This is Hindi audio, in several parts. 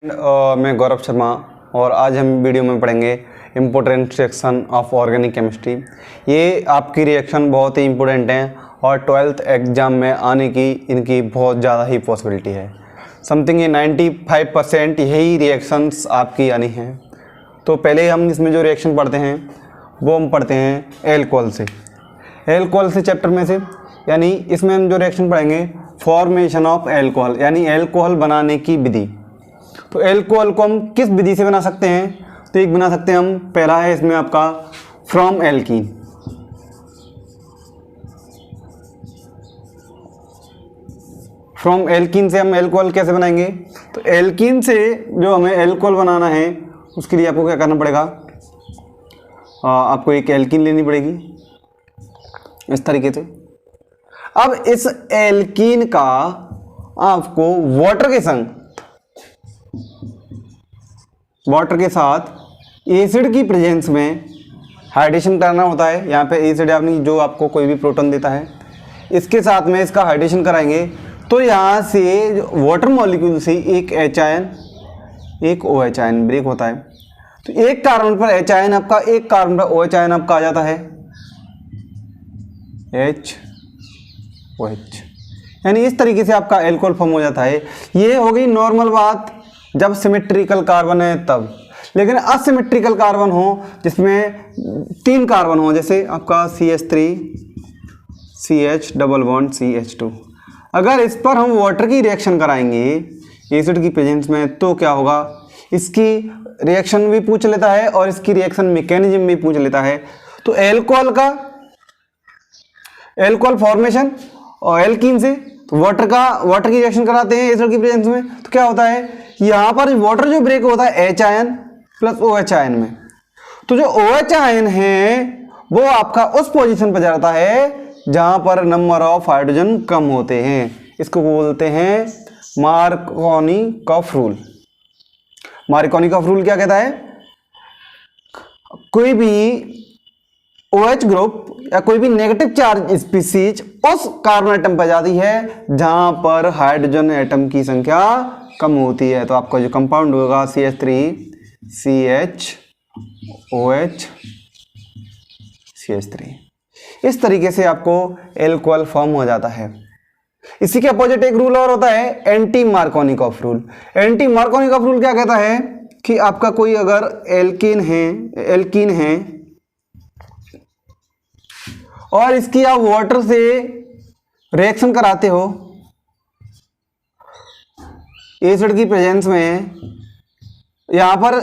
मैं गौरव शर्मा और आज हम वीडियो में पढ़ेंगे important reaction of organic chemistry. ये आपकी रिएक्शन बहुत ही इम्पोर्टेंट है और 12th एग्ज़ाम में आने की इनकी बहुत ज़्यादा ही पॉसिबिलिटी है। समथिंग ये 95% यही रिएक्शंस आपकी आनी हैं। तो पहले हम इसमें जो रिएक्शन पढ़ते हैं वो हम पढ़ते हैं एल्कोहल से चैप्टर में से, यानी इसमें हम जो रिएक्शन पढ़ेंगे फॉर्मेशन ऑफ एल्कोहल, यानी एल्कोहल बनाने की विधि। तो एल्कोहल को हम किस विधि से बना सकते हैं? तो एक बना सकते हैं हम, पहला है इसमें आपका फ्रॉम एल्कीन। फ्रॉम एल्कीन से हम एल्कोहल कैसे बनाएंगे? तो एल्कीन से जो हमें एल्कोहल बनाना है उसके लिए आपको क्या करना पड़ेगा, आपको एक एल्कीन लेनी पड़ेगी इस तरीके से। अब इस एल्कीन का आपको वाटर के साथ एसिड की प्रेजेंस में हाइड्रेशन करना होता है। यहाँ पे एसिड यानी जो आपको कोई भी प्रोटॉन देता है, इसके साथ में इसका हाइड्रेशन कराएंगे। तो यहाँ से वाटर मॉलिक्यूल से एक H आयन एक OH आयन ब्रेक होता है। तो एक कार्बन पर H आयन आपका, एक कार्बन पर OH आयन आपका आ जाता है HOH, यानी इस तरीके से आपका एल्कोहल फॉर्म हो जाता है। ये हो गई नॉर्मल बात जब सिमेट्रिकल कार्बन है तब। लेकिन असिमेट्रिकल कार्बन हो जिसमें 3 कार्बन हो, जैसे आपका CH3 CH double bond CH2, अगर इस पर हम वाटर की रिएक्शन कराएंगे एसिड की प्रेजेंस में तो क्या होगा, इसकी रिएक्शन भी पूछ लेता है और इसकी रिएक्शन मैकेनिज्म भी पूछ लेता है। तो एल्कोहल फॉर्मेशन और एल्कीन से तो वाटर की रिएक्शन कराते हैं एसिड की प्रेजेंस में, तो क्या होता है यहाँ पर वाटर जो ब्रेक होता है H ion plus OH ion में। तो जो OH आयन है वो आपका उस पोजीशन पर जाता है जहां पर नंबर ऑफ हाइड्रोजन कम होते हैं। इसको बोलते हैं मार्कोनिकॉफ रूल। मार्कोनिकॉफ रूल क्या कहता है, कोई भी OH ग्रुप या कोई भी नेगेटिव चार्ज स्पीसीज उस कार्बन एटम पर जाती है जहां पर हाइड्रोजन एटम की संख्या कम होती है। तो आपका जो कंपाउंड होगा CH3 CHOH CH3, इस तरीके से आपको एल्कोहल फॉर्म हो जाता है। इसी के अपोजिट एक रूल और होता है anti Markovnikov rule. Anti Markovnikov rule क्या कहता है कि आपका कोई अगर एल्कीन है और इसकी आप वाटर से रिएक्शन कराते हो एसिड की प्रेजेंस में, यहां पर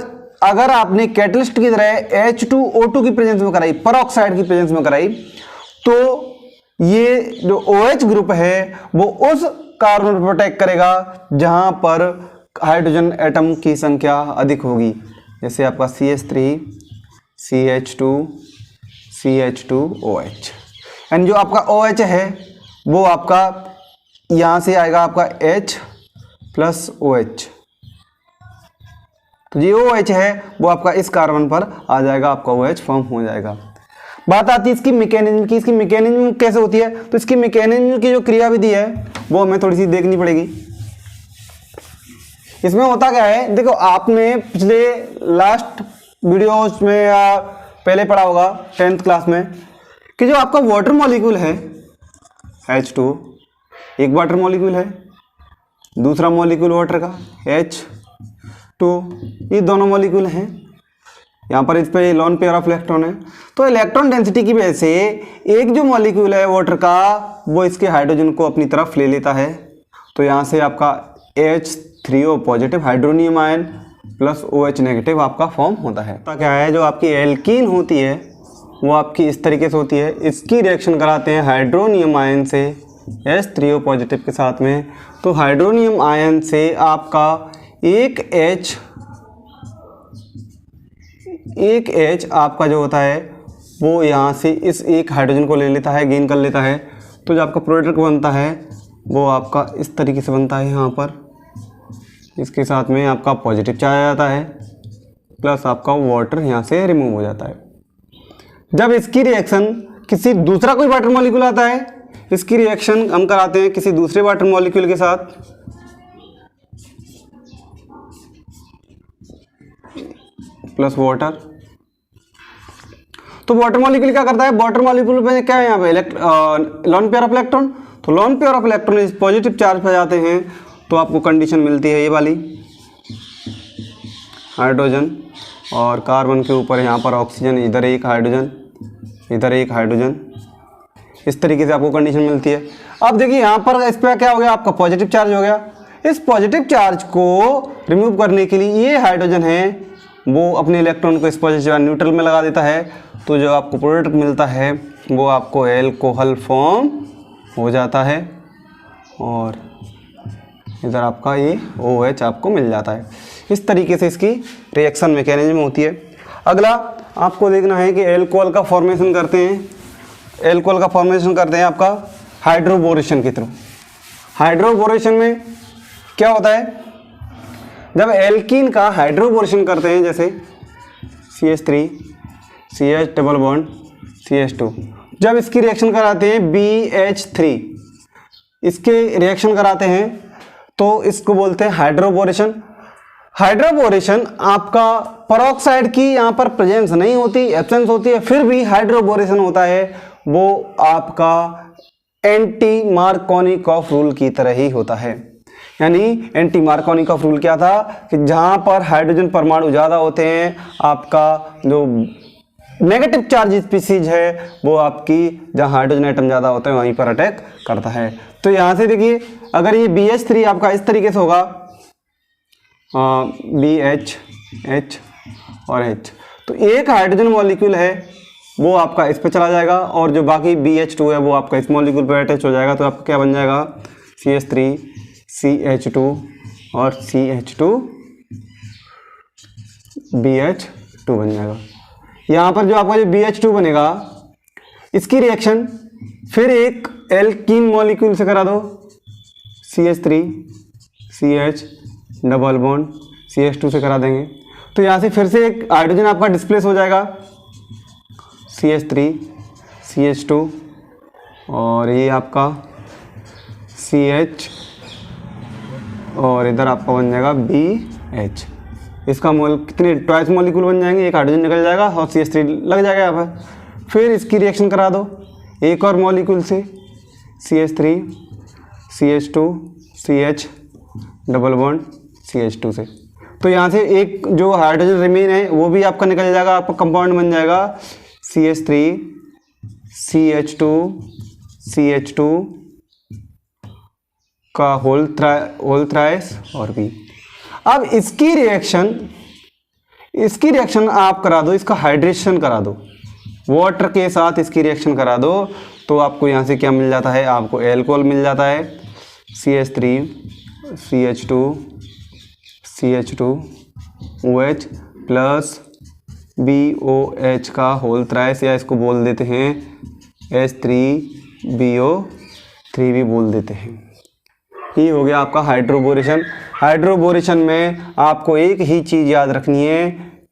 अगर आपने कैटलिस्ट की तरह H2O2 की प्रेजेंस में कराई, परऑक्साइड की प्रेजेंस में कराई, तो ये जो OH ग्रुप है वो उस कार्बन पर अटैक करेगा जहां पर हाइड्रोजन एटम की संख्या अधिक होगी। जैसे आपका CH3 CH2 CH2OH, यानी जो आपका OH है वो आपका यहाँ से आएगा आपका H प्लस OH। तो जो OH है वो आपका इस कार्बन पर आ जाएगा, आपका OH फॉर्म हो जाएगा। बात आती है इसकी मैकेनिज्म की। इसकी मैकेनिज्म कैसे होती है? तो इसकी मैकेनिज्म की जो क्रियाविधि है वो हमें थोड़ी सी देखनी पड़ेगी। इसमें होता क्या है, देखो आपने पिछले लास्ट वीडियोस में या पहले पढ़ा होगा 10th क्लास में कि जो आपका वाटर मॉलिक्यूल है H2, एक वाटर मॉलिक्यूल है, दूसरा मॉलिक्यूल वाटर का H2, ये दोनों मॉलिक्यूल हैं। यहाँ पर इस पे लोन पेयर ऑफ इलेक्ट्रॉन है। तो इलेक्ट्रॉन डेंसिटी की वजह से एक जो मॉलिक्यूल है वाटर का वो इसके हाइड्रोजन को अपनी तरफ ले लेता है। तो यहाँ से आपका H3O positive hydronium ion plus OH negative आपका फॉर्म होता है। तो क्या है, जो आपकी एल्कीन होती है वो आपकी इस तरीके से होती है। इसकी रिएक्शन कराते हैं हाइड्रोनियम आयन से H3O पॉजिटिव के साथ में। तो हाइड्रोनियम आयन से आपका एक H आपका जो होता है वो यहाँ से इस एक हाइड्रोजन को ले लेता है, गेन कर लेता है। तो जो आपका प्रोडक्ट बनता है वो आपका इस तरीके से बनता है। यहाँ पर इसके साथ में आपका पॉजिटिव चार्ज आ जाता है प्लस आपका वाटर यहाँ से रिमूव हो जाता है। जब इसकी रिएक्शन किसी दूसरा कोई वाटर मॉलिक्यूल आता है, इसकी रिएक्शन हम कराते हैं किसी दूसरे वाटर मॉलिक्यूल के साथ, प्लस वाटर। तो वाटर मॉलिक्यूल क्या करता है, वाटर मॉलिक्यूल में क्या है यहाँ पे लोन पेयर ऑफ इलेक्ट्रॉन, तो लोन पेयर ऑफ इलेक्ट्रॉन इस पॉजिटिव चार्ज पे जाते हैं तो आपको कंडीशन मिलती है ये वाली, हाइड्रोजन और कार्बन के ऊपर यहाँ पर ऑक्सीजन, इधर एक हाइड्रोजन, इधर एक हाइड्रोजन, इस तरीके से आपको कंडीशन मिलती है। अब देखिए यहाँ पर इस पर क्या हो गया, आपका पॉजिटिव चार्ज हो गया। इस पॉजिटिव चार्ज को रिमूव करने के लिए ये हाइड्रोजन है वो अपने इलेक्ट्रॉन को इस पॉजिटिव चार्ज न्यूट्रल में लगा देता है, तो जो आपको प्रोडक्ट मिलता है वो आपको एल्कोहल फॉर्म हो जाता है और इधर आपका ये OH आपको मिल जाता है। इस तरीके से इसकी रिएक्शन मैकेनिज्म होती है। अगला आपको देखना है कि एल्कोहल का फॉर्मेशन करते हैं, एल्कोहल का फॉर्मेशन करते हैं आपका हाइड्रोबोरेशन के थ्रू। हाइड्रोबोरेशन में क्या होता है, जब एल्कीन का हाइड्रोबोरेशन करते हैं जैसे CH3 CH double bond CH2, जब इसकी रिएक्शन कराते हैं BH3, इसके रिएक्शन कराते हैं तो इसको बोलते हैं हाइड्रोबोरेशन। हाइड्रोबोरेशन आपका पेरोक्साइड की यहाँ पर प्रेजेंस नहीं होती, एब्सेंस होती है, फिर भी हाइड्रोबोरेशन होता है, वो आपका एंटी मार्कोनिकॉफ रूल की तरह ही होता है। यानी एंटी मार्कोनिकॉफ रूल क्या था कि जहाँ पर हाइड्रोजन परमाणु ज़्यादा होते हैं, आपका जो नेगेटिव चार्ज स्पीसीज है वो आपकी जहाँ हाइड्रोजन एटम ज़्यादा होते हैं वहीं पर अटैक करता है। तो यहाँ से देखिए अगर ये BH3 आपका इस तरीके से होगा, BH H और H, तो एक हाइड्रोजन मॉलिक्यूल है वो आपका इस पे चला जाएगा और जो बाकी BH2 है वो आपका इस मॉलिक्यूल पर अटैच हो जाएगा, तो आपका क्या बन जाएगा CH3 CH2 और CH2 BH2 बन जाएगा। यहाँ पर जो आपका जो BH2 बनेगा इसकी रिएक्शन फिर एक एल्कीन मॉलिक्यूल से करा दो, CH3 CH double bond CH2 से करा देंगे, तो यहाँ से फिर से एक हाइड्रोजन आपका डिस्प्लेस हो जाएगा, CH3 CH2 और ये आपका CH और इधर आपका बन जाएगा BH। इसका कितने ट्वाइस मॉलिक्यूल बन जाएंगे, एक हाइड्रोजन निकल जाएगा और CH3 लग जाएगा यहाँ पर। फिर इसकी रिएक्शन करा दो एक और मॉलिक्यूल से, CH3 CH2 CH double bond CH2 से, तो यहाँ से एक जो हाइड्रोजन रिमेन है वो भी आपका निकल जाएगा, आपका कंपाउंड बन जाएगा CH3 CH2 CH2 का होल थ्राइस और भी। अब इसकी रिएक्शन आप करा दो, इसका हाइड्रेशन करा दो, वाटर के साथ इसकी रिएक्शन करा दो, तो आपको यहाँ से क्या मिल जाता है, आपको एल्कोहल मिल जाता है, CH3 CH2 CH2 OH plus BOH का होल थ्राइस, या इसको बोल देते हैं H3BO3 भी बोल देते हैं। ये हो गया आपका हाइड्रोबोरेशन। हाइड्रोबोरेशन में आपको एक ही चीज़ याद रखनी है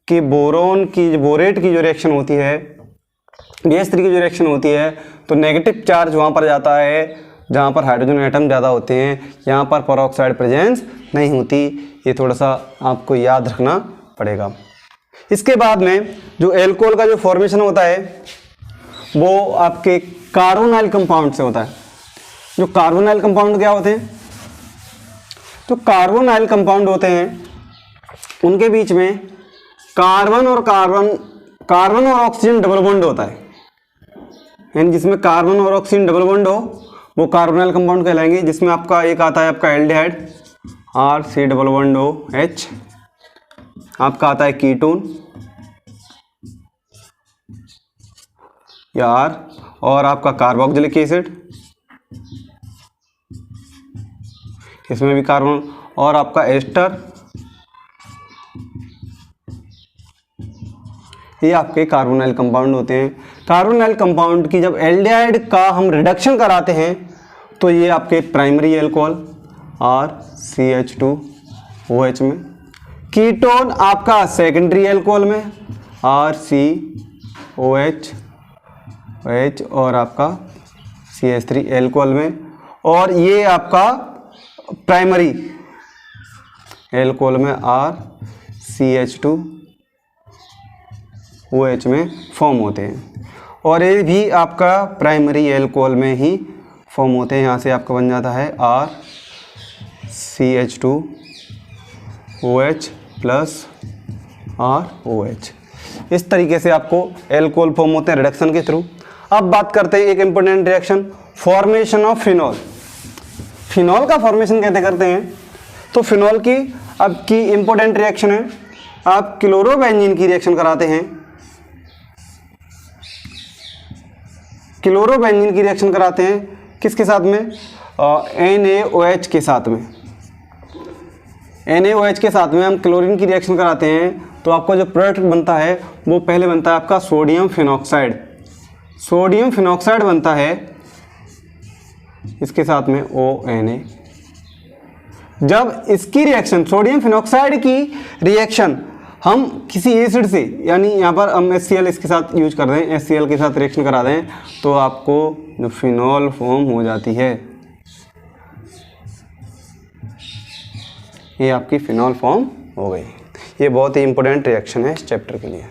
कि बोरेट की जो रिएक्शन होती है, BH3 की जो रिएक्शन होती है, तो नेगेटिव चार्ज वहाँ पर जाता है जहाँ पर हाइड्रोजन एटम ज़्यादा होते हैं, यहाँ पर पेरोक्साइड प्रेजेंस नहीं होती। ये थोड़ा सा आपको याद रखना पड़ेगा। इसके बाद में जो एल्कोहल का जो फॉर्मेशन होता है वो आपके कार्बोनाइल कंपाउंड से होता है। जो कार्बोनाइल कंपाउंड क्या होते हैं, तो कार्बोनाइल कंपाउंड होते हैं उनके बीच में कार्बन और ऑक्सीजन डबल बॉन्ड होता है, यानी जिसमें कार्बन और ऑक्सीजन डबल बॉन्ड हो वो कार्बोनाइल कंपाउंड कहलाएंगे। जिसमें आपका एक आता है आपका aldehyde RC double bond OH, आपका आता है कीटोन या R, और आपका कार्बोक्सिलिक एसिड, इसमें भी कार्बन, और आपका एस्टर, ये आपके कार्बोनाइल कंपाउंड होते हैं। कार्बोनाइल कंपाउंड की जब एल्डिहाइड का हम रिडक्शन कराते हैं तो ये आपके प्राइमरी एल्कोहल RCH2OH में, कीटोन आपका सेकेंडरी एल्कोहल में RCOH और आपका CH3 एल्कोहल में, और ये आपका प्राइमरी एल्कोहल में RCH2 OH में फॉर्म होते हैं और ये भी आपका प्राइमरी एल्कोहल में ही फॉर्म होते हैं। यहाँ से आपका बन जाता है RCH2OH प्लस ROH। इस तरीके से आपको एल्कोहल फॉर्म होते हैं रिडक्शन के थ्रू। अब बात करते हैं एक important reaction, formation of phenol. Phenol का फॉर्मेशन कैसे करते हैं? तो फिनॉल की अब की इम्पोर्टेंट रिएक्शन है, आप क्लोरोबेंजीन की रिएक्शन कराते हैं। क्लोरोबेंजीन की रिएक्शन कराते हैं किसके साथ में? NaOH के साथ में। NaOH के साथ में हम क्लोरीन की रिएक्शन कराते हैं तो आपका जो प्रोडक्ट बनता है वो पहले बनता है आपका सोडियम फिनॉक्साइड। सोडियम फिनॉक्साइड बनता है इसके साथ में ONA। जब इसकी रिएक्शन सोडियम फिनॉक्साइड की रिएक्शन हम किसी एसिड से, यानी यहाँ पर हम HCl इसके साथ यूज कर रहे हैं, HCl के साथ रिएक्शन करा दें तो आपको जो फिनॉल फॉर्म हो जाती है, ये आपकी फिनॉल फॉर्म हो गई। ये बहुत ही इंपॉर्टेंट रिएक्शन है इस चैप्टर के लिए।